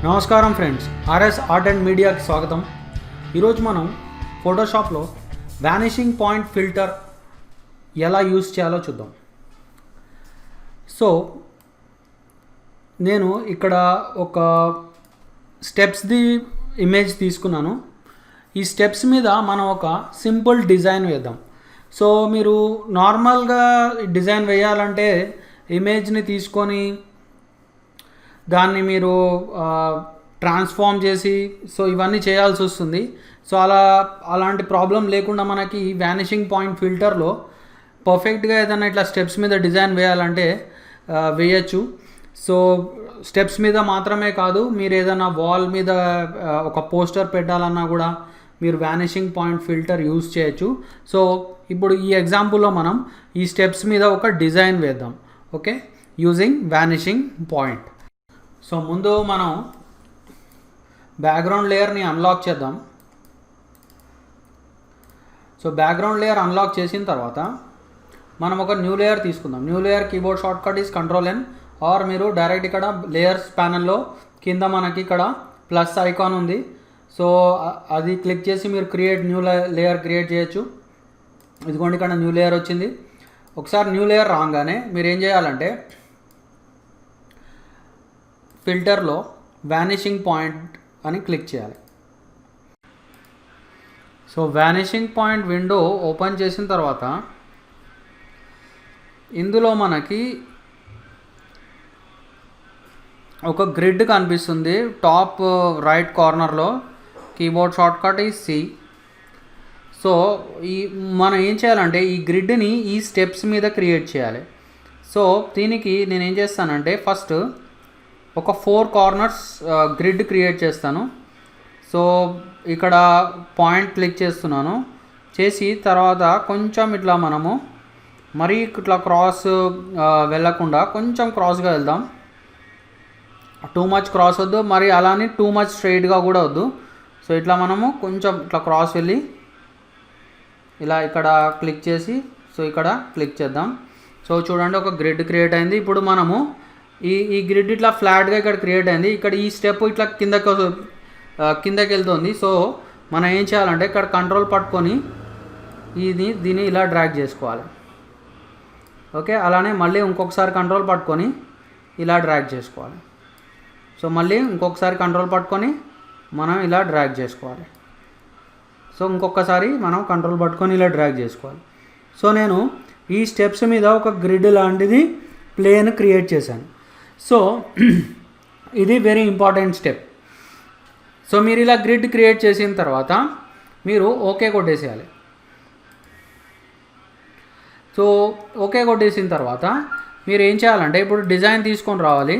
నమస్కారం friends, RS art and మీడియాకి స్వాగతం. ఈరోజు మనం ఫోటోషాప్లో వానిషింగ్ పాయింట్ ఫిల్టర్ ఎలా యూజ్ చేయాలో చూద్దాం. సో నేను ఇక్కడ ఒక స్టెప్స్ది ఇమేజ్ తీసుకున్నాను. ఈ స్టెప్స్ మీద మనం ఒక సింపుల్ డిజైన్ వేద్దాం. సో మీరు నార్మల్గా డిజైన్ వేయాలంటే ఇమేజ్ని తీసుకొని దాన్ని మీరు ట్రాన్స్ఫార్మ్ చేసి సో ఇవన్నీ చేయాల్సి వస్తుంది. సో అలాంటి ప్రాబ్లం లేకుండా మనకి వానిషింగ్ పాయింట్ ఫిల్టర్లో పర్ఫెక్ట్గా ఏదైనా ఇట్లా స్టెప్స్ మీద డిజైన్ వేయాలంటే వేయచ్చు. సో స్టెప్స్ మీద మాత్రమే కాదు, మీరు ఏదైనా వాల్ మీద ఒక పోస్టర్ పెట్టాలన్నా కూడా మీరు వానిషింగ్ పాయింట్ ఫిల్టర్ యూజ్ చేయొచ్చు. సో ఇప్పుడు ఈ ఎగ్జాంపుల్లో మనం ఈ స్టెప్స్ మీద ఒక డిజైన్ వేద్దాం. Okay, using vanishing point. So ముందు మనం బ్యాక్గ్రౌండ్ లేయర్ని అన్లాక్ చేద్దాం. సో బ్యాక్గ్రౌండ్ లేయర్ అన్లాక్ చేసిన తర్వాత మనం ఒక న్యూ లేయర్ తీసుకుందాం. New layer keyboard shortcut is Ctrl+N, or మీరు డైరెక్ట్ ఇక్కడ లేయర్స్ ప్యానెల్లో కింద మనకి ఇక్కడ ప్లస్ ఐకాన్ ఉంది. సో అది క్లిక్ చేసి మీరు న్యూ లేయర్ క్రియేట్ చేయొచ్చు. ఇదిగోండి, ఇక్కడ న్యూ లేయర్ వచ్చింది. ఒకసారి న్యూ లేయర్ రాగానే మీరు ఏం చేయాలంటే ఫిల్టర్లో వానిషింగ్ పాయింట్ అని క్లిక్ చేయాలి. So vanishing point window open చేసిన తర్వాత ఇందులో మనకి ఒక గ్రిడ్ కనిపిస్తుంది టాప్ రైట్ కార్నర్లో. కీబోర్డ్ షార్ట్ కట్ ఈ C. సో మనం ఏం చేయాలంటే ఈ గ్రిడ్ని ఈ స్టెప్స్ మీద క్రియేట్ చేయాలి. సో దీనికి నేను ఏం చేస్తానంటే ఫస్ట్ ఒక 4 కార్నర్స్ గ్రిడ్ క్రియేట్ చేస్తాను. సో ఇక్కడ పాయింట్ క్లిక్ చేస్తున్నాను. చేసి తర్వాత కొంచెం ఇట్లా మనము మరీ ఇట్లా క్రాస్ వెళ్ళకుండా కొంచెం క్రాస్గా వెళ్దాం. టూ మచ్ క్రాస్ వద్దు, మరి అలానే టూ మచ్ స్ట్రైట్గా కూడా వద్దు. సో ఇట్లా మనము కొంచెం ఇట్లా క్రాస్ వెళ్ళి ఇలా ఇక్కడ క్లిక్ చేసి సో ఇక్కడ క్లిక్ చేద్దాం. సో చూడండి, ఒక గ్రిడ్ క్రియేట్ అయింది. ఇప్పుడు మనము ఈ గ్రిడ్ ఇట్లా ఫ్లాట్గా ఇక్కడ క్రియేట్ అయింది. ఇక్కడ ఈ స్టెప్ ఇట్లా కిందకి వెళ్తుంది. సో మనం ఏం చేయాలంటే ఇక్కడ కంట్రోల్ పట్టుకొని దీన్ని ఇలా డ్రాగ్ చేసుకోవాలి. ఓకే, అలానే మళ్ళీ ఇంకొకసారి కంట్రోల్ పట్టుకొని ఇలా డ్రాగ్ చేసుకోవాలి. సో మళ్ళీ ఇంకొకసారి కంట్రోల్ పట్టుకొని మనం ఇలా డ్రాగ్ చేసుకోవాలి. సో ఇంకొకసారి మనం కంట్రోల్ పట్టుకొని ఇలా డ్రాగ్ చేసుకోవాలి. సో నేను ఈ స్టెప్స్ మీద ఒక గ్రిడ్ లాంటిది ప్లేన్ క్రియేట్ చేశాను. సో ఇది వెరీ ఇంపార్టెంట్ స్టెప్. సో మీరు ఇలా గ్రిడ్ క్రియేట్ చేసిన తర్వాత మీరు ఓకే కొట్టేసేయాలి. సో ఓకే కొట్టేసిన తర్వాత మీరు ఏం చేయాలంటే ఇప్పుడు డిజైన్ తీసుకొని రావాలి.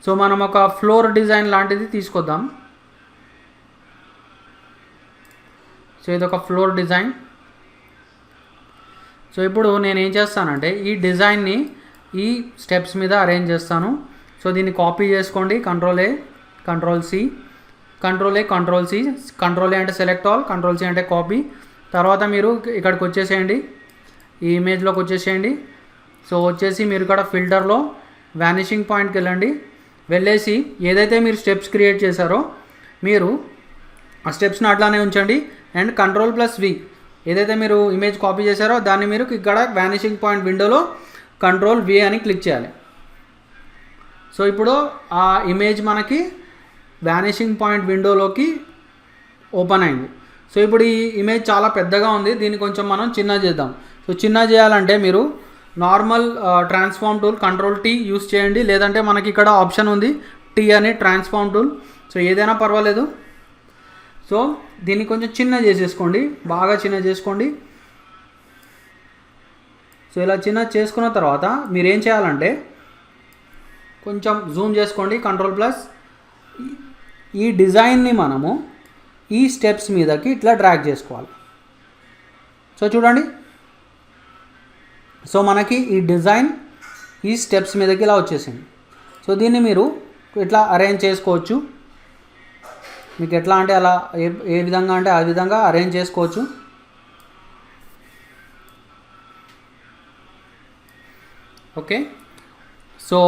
సో మనం ఒక ఫ్లోర్ డిజైన్ లాంటిది తీసుకొద్దాం. సో ఇది ఒక ఫ్లోర్ డిజైన్. సో ఇప్పుడు నేను ఏం చేస్తానంటే ఈ డిజైన్ని ఈ స్టెప్స్ మీద అరేంజ్ చేస్తాను. సో దీన్ని కాపీ చేసుకోండి. Ctrl+A, Ctrl+C, Ctrl+A, Ctrl+C. Ctrl+A అంటే సెలెక్ట్ ఆల్, Ctrl+C అంటే కాపీ. తర్వాత మీరు ఇక్కడికి వచ్చేసేయండి, ఈ ఇమేజ్లోకి వచ్చేసేయండి. సో వచ్చేసి మీరు ఇక్కడ ఫిల్టర్లో వానిషింగ్ పాయింట్కి వెళ్ళేసి ఏదైతే మీరు స్టెప్స్ క్రియేట్ చేశారో మీరు ఆ స్టెప్స్ని అట్లానే ఉంచండి. అండ్ Ctrl+V, ఏదైతే మీరు ఇమేజ్ కాపీ చేశారో దాన్ని మీరు ఇక్కడ వానిషింగ్ పాయింట్ విండోలో Ctrl+V అని క్లిక్ చేయాలి. సో ఇప్పుడు ఆ ఇమేజ్ మనకి వానిషింగ్ పాయింట్ విండోలోకి ఓపెన్ అయింది. సో ఇప్పుడు ఈ ఇమేజ్ చాలా పెద్దగా ఉంది, దీన్ని కొంచెం మనం చిన్న చేద్దాం. సో చిన్న చేయాలంటే మీరు normal transform tool Ctrl+T use చేయండి, లేదంటే మనకి ఇక్కడ ఆప్షన్ ఉంది T అని ట్రాన్స్ఫార్మ్ టూల్. సో ఏదైనా పర్వాలేదు. సో దీన్ని కొంచెం చిన్న చేసేసుకోండి, బాగా చిన్న చేసుకోండి. సో ఇలా చిన్న చేసుకున్న తర్వాత మీరు ఏం చేయాలంటే కొంచెం జూమ్ చేసుకోండి, Ctrl+. ఈ డిజైన్ని మనము ఈ స్టెప్స్ మీదకి ఇట్లా డ్రాగ్ చేసుకోవాలి. సో చూడండి, సో మనకి ఈ డిజైన్ ఈ స్టెప్స్ మీదకి ఇలా వచ్చేసింది. సో దీన్ని మీరు ఇట్లా అరేంజ్ చేసుకోవచ్చు. మీకు ఎట్లా అంటే అలా ఏ విధంగా అంటే ఆ విధంగా అరేంజ్ చేసుకోవచ్చు. ఓకే, సో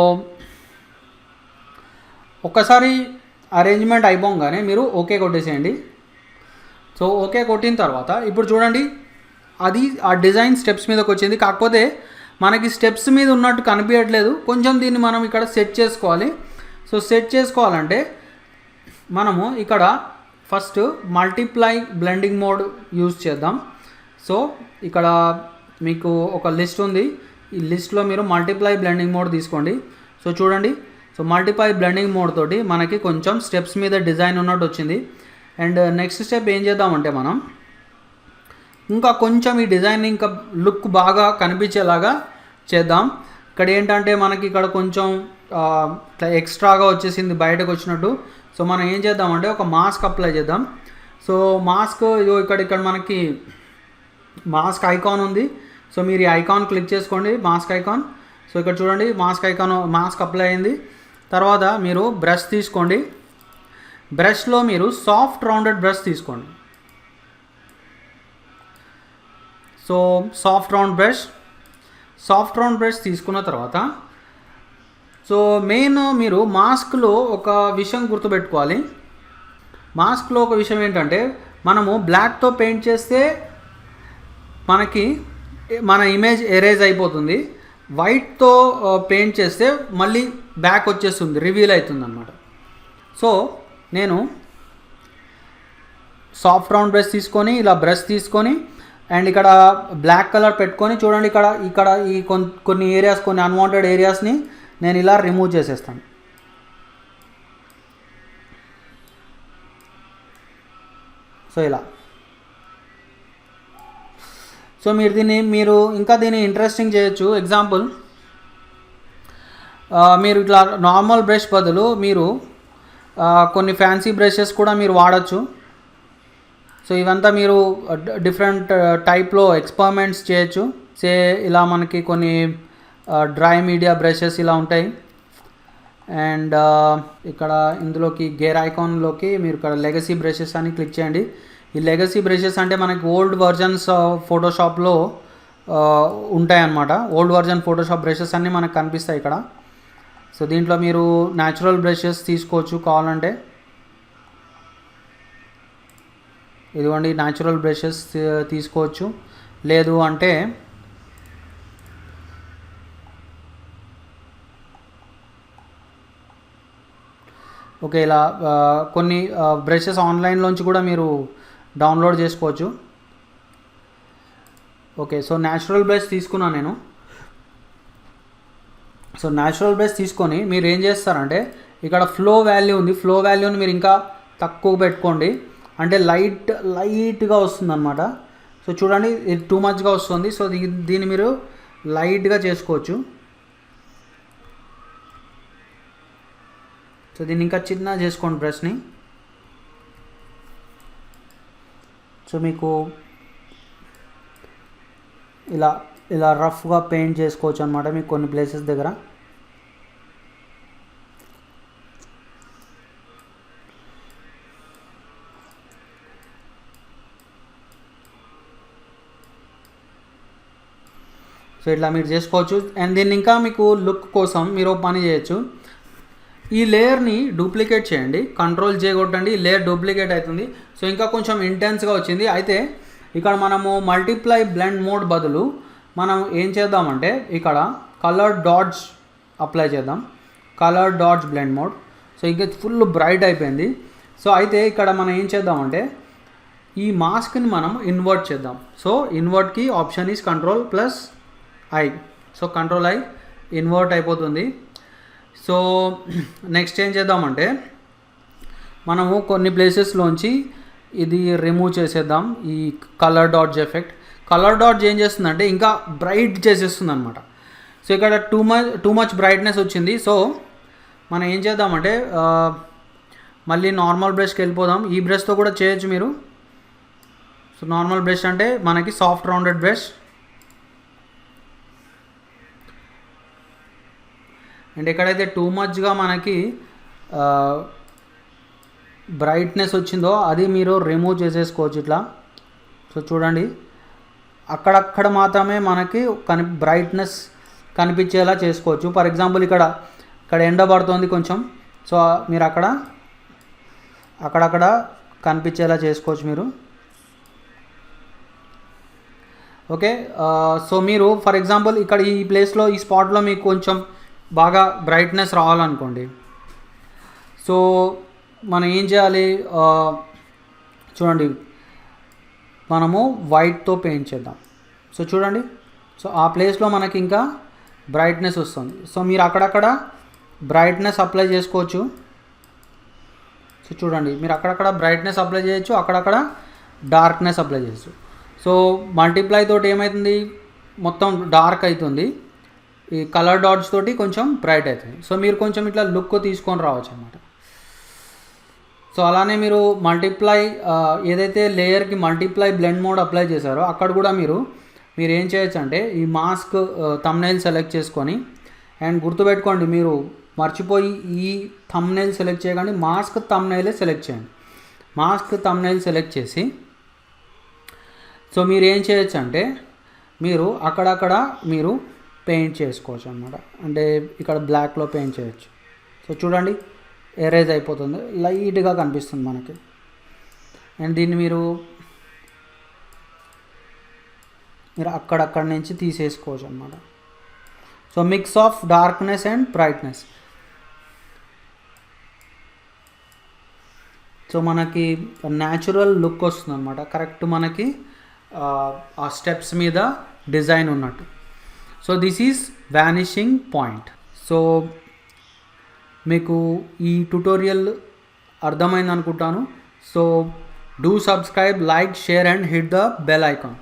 ఒక్కసారి అరేంజ్మెంట్ అయిపోగానే మీరు ఓకే కొట్టేసేయండి. సో ఓకే కొట్టిన తర్వాత ఇప్పుడు చూడండి అది ఆ డిజైన్ స్టెప్స్ మీదకి వచ్చింది. కాకపోతే మనకి స్టెప్స్ మీద ఉన్నట్టు కనిపించట్లేదు. కొంచెం దీన్ని మనం ఇక్కడ సెట్ చేసుకోవాలి. సో సెట్ చేసుకోవాలంటే మనము ఇక్కడ first multiply blending mode use చేద్దాం. సో ఇక్కడ మీకు ఒక లిస్ట్ ఉంది. ఈ లిస్ట్లో మీరు మల్టిప్లై బ్లెండింగ్ మోడ్ తీసుకోండి. సో చూడండి, సో మల్టిప్లై బ్లెండింగ్ మోడ్ తోటి మనకి కొంచెం స్టెప్స్ మీద డిజైన్ ఉన్నట్టు వచ్చింది. అండ్ నెక్స్ట్ స్టెప్ ఏం చేద్దామంటే మనం ఇంకా కొంచెం ఈ డిజైన్ ఇంకా లుక్ బాగా కనిపించేలాగా చేద్దాం. ఇక్కడ ఏంటంటే మనకి ఇక్కడ కొంచెం ఎక్స్ట్రాగా వచ్చేసింది బయటకు వచ్చినట్టు. సో మనం ఏం చేద్దామంటే ఒక మాస్క్ అప్లై చేద్దాం. సో మాస్క్ ఇక్కడ మనకి మాస్క్ ఐకాన్ ఉంది. సో మీరు ఈ ఐకాన్ క్లిక్ చేసుకోండి, మాస్క్ ఐకాన్. సో ఇక్కడ చూడండి మాస్క్ అప్లై అయింది. తర్వాత మీరు బ్రష్ తీసుకోండి. బ్రష్లో మీరు సాఫ్ట్ రౌండెడ్ బ్రష్ తీసుకోండి. సో సాఫ్ట్ రౌండ్ బ్రష్ తీసుకున్న తర్వాత సో మెయిన్ మీరు మాస్క్లో ఒక విషయం గుర్తుపెట్టుకోవాలి. మాస్క్లో ఒక విషయం ఏంటంటే మనము బ్లాక్తో పెయింట్ చేస్తే మనకి మన ఇమేజ్ ఎరేజ్ అయిపోతుంది. వైట్తో పెయింట్ చేస్తే మళ్ళీ బ్యాక్ వచ్చేస్తుంది, రివీల్ అవుతుంది అన్నమాట. సో నేను సాఫ్ట్ రౌండ్ బ్రష్ తీసుకొని ఇలా బ్రష్ తీసుకొని అండ్ ఇక్కడ బ్లాక్ కలర్ పెట్టుకొని చూడండి ఇక్కడ ఈ కొన్ని ఏరియాస్, కొన్ని అన్వాంటెడ్ ఏరియాస్ని నేను ఇలా రిమూవ్ చేసేస్తాను. సో ఇలా. సో మీరు ఇంకా దీన్ని ఇంట్రెస్టింగ్ చేయొచ్చు. ఎగ్జాంపుల్ మీరు ఇట్లా నార్మల్ బ్రష్ బదులు మీరు కొన్ని ఫ్యాన్సీ బ్రషెస్ కూడా మీరు వాడచ్చు. సో ఇవంతా మీరు డిఫరెంట్ టైప్లో ఎక్స్పెరిమెంట్స్ చేయొచ్చు. ఇలా మనకి కొన్ని డ్రై మీడియా బ్రషెస్ ఇలా ఉంటాయి. అండ్ ఇక్కడ ఇందులోకి గేర్ ఐకాన్లోకి మీరు ఇక్కడ లెగసీ బ్రషెస్ అని క్లిక్ చేయండి. ఈ లెగసీ బ్రషెస్ అంటే మనకి ఓల్డ్ వర్జన్స్ ఫోటోషాప్లో ఉంటాయన్నమాట. ఓల్డ్ వర్జన్ ఫోటోషాప్ బ్రషెస్ అన్నీ మనకు కనిపిస్తాయి ఇక్కడ. సో దీంట్లో మీరు న్యాచురల్ బ్రషెస్ తీసుకోవచ్చు కావాలంటే. ఇదిగోండి న్యాచురల్ బ్రషెస్ తీసుకోవచ్చు. లేదు అంటే ఓకే ఇలా కొన్ని బ్రషెస్ ఆన్లైన్లోంచి కూడా మీరు డౌన్లోడ్ చేసుకోవచ్చు. ఓకే, సో న్యాచురల్ బ్రష్ తీసుకున్నాను నేను. సో న్యాచురల్ బ్రష్ తీసుకొని మీరు ఏం చేస్తారంటే ఇక్కడ ఫ్లో వాల్యూ ఉంది, ఫ్లో వాల్యూని మీరు ఇంకా తక్కువ పెట్టుకోండి. అంటే లైట్గా వస్తుంది అనమాట. సో చూడండి ఇది టూ మచ్గా వస్తుంది. సో దీన్ని మీరు లైట్గా చేసుకోవచ్చు. సో దీన్ని ఇంకా చిన్న చేసుకోండి బ్రష్ని. సో మీకు ఇలా రఫ్గా పెయింట్ చేసుకోవచ్చు అనమాట మీకు కొన్ని ప్లేసెస్ దగ్గర. సో ఇట్లా మీరు చేసుకోవచ్చు. అండ్ దీన్ని ఇంకా మీకు లుక్ కోసం మీరు పని చేయొచ్చు. ఈ లేయర్ని డూప్లికేట్ చేయండి, కంట్రోల్ చేయగొట్టండి, లేయర్ డూప్లికేట్ అవుతుంది. సో ఇంకా కొంచెం ఇంటెన్స్గా వచ్చింది. అయితే ఇక్కడ మనము మల్టిప్లై బ్లెండ్ మోడ్ బదులు మనం ఏం చేద్దామంటే ఇక్కడ కలర్ డాట్స్ అప్లై చేద్దాం. Colour dots blend mode. So ఇంకా ఫుల్ బ్రైట్ అయిపోయింది. సో అయితే ఇక్కడ మనం ఏం చేద్దామంటే ఈ మాస్క్ని మనం ఇన్వర్ట్ చేద్దాం. సో ఇన్వర్ట్కి option is Ctrl+I. So Ctrl+I invert అయిపోతుంది. సో నెక్స్ట్ ఏం చేద్దామంటే మనము కొన్ని ప్లేసెస్లోంచి ఇది రిమూవ్ చేసేద్దాం. ఈ colour dots effect. Colour dots ఏం చేస్తుందంటే ఇంకా బ్రైట్ చేసేస్తుంది అనమాట. సో ఇక్కడ టూ మచ్ బ్రైట్నెస్ వచ్చింది. సో మనం ఏం చేద్దామంటే మళ్ళీ నార్మల్ బ్రష్కి వెళ్ళిపోదాం. ఈ బ్రష్తో కూడా చేయొచ్చు మీరు. సో నార్మల్ బ్రష్ అంటే మనకి సాఫ్ట్ రౌండెడ్ బ్రష్. అండ్ ఎక్కడైతే టూ మచ్గా మనకి బ్రైట్నెస్ వచ్చిందో అది మీరు రిమూవ్ చేసేసుకోవచ్చు ఇట్లా. సో చూడండి అక్కడక్కడ మాత్రమే మనకి బ్రైట్నెస్ కనిపించేలా చేసుకోవచ్చు. ఫర్ ఎగ్జాంపుల్ ఇక్కడ ఎండ పడుతుంది కొంచెం. సో మీరు అక్కడక్కడ కనిపించేలా చేసుకోవచ్చు మీరు. ఓకే, సో మీరు ఫర్ ఎగ్జాంపుల్ ఇక్కడ ఈ ప్లేస్లో ఈ స్పాట్లో మీకు కొంచెం బాగా బ్రైట్నెస్ రావాలనుకోండి. సో మనం ఏం చేయాలి, చూడండి మనము వైట్తో పెయింట్ చేద్దాం. సో చూడండి, సో ఆ ప్లేస్లో మనకి ఇంకా బ్రైట్నెస్ వస్తుంది. సో మీరు అక్కడక్కడ బ్రైట్నెస్ అప్లై చేసుకోవచ్చు. సో చూడండి మీరు అక్కడక్కడ బ్రైట్నెస్ అప్లై చేయొచ్చు, అక్కడక్కడ డార్క్నెస్ అప్లై చేయొచ్చు. సో మల్టిప్లై తోటి ఏమవుతుంది, మొత్తం డార్క్ అవుతుంది, ఈ కలర్ డాట్స్ తోటి కొంచెం బ్రైట్ అవుతుంది. సో మీరు కొంచెం ఇట్లా లుక్ తీసుకొని రావచ్చు అన్నమాట. సో అలానే మీరు మల్టిప్లై ఏదైతే లేయర్కి మల్టిప్లై బ్లెండ్ మోడ్ అప్లై చేశారో అక్కడ కూడా మీరు ఏం చేయొచ్చు అంటే ఈ మాస్క్ థంబ్నెయిల్ సెలెక్ట్ చేసుకొని, అండ్ గుర్తుపెట్టుకోండి మీరు మర్చిపోయి ఈ థంబ్నెయిల్ సెలెక్ట్ చేయకండి, మాస్క్ థంబ్నెయిలే సెలెక్ట్ చేయండి. మాస్క్ థంబ్నెయిల్ సెలెక్ట్ చేసి సో మీరు ఏం చేయొచ్చు అంటే మీరు అక్కడక్కడ మీరు పెయింట్ చేసుకోవచ్చు అన్నమాట. అంటే ఇక్కడ బ్లాక్లో పెయింట్ చేయొచ్చు. సో చూడండి ఎరేజ్ అయిపోతుంది, లైట్గా కనిపిస్తుంది మనకి. అండ్ దీన్ని మీరు అక్కడక్కడ నుంచి తీసేసుకోవచ్చు అన్నమాట. So mix of darkness and brightness. So మనకి న్యాచురల్ లుక్ వస్తుంది అన్నమాట, కరెక్ట్ మనకి ఆ స్టెప్స్ మీద డిజైన్ ఉన్నట్టు. So this is vanishing point. So మీకు ఈ ట్యుటోరియల్ అర్థమైంది అనుకుంటాను. So do subscribe, like, share and hit the bell icon.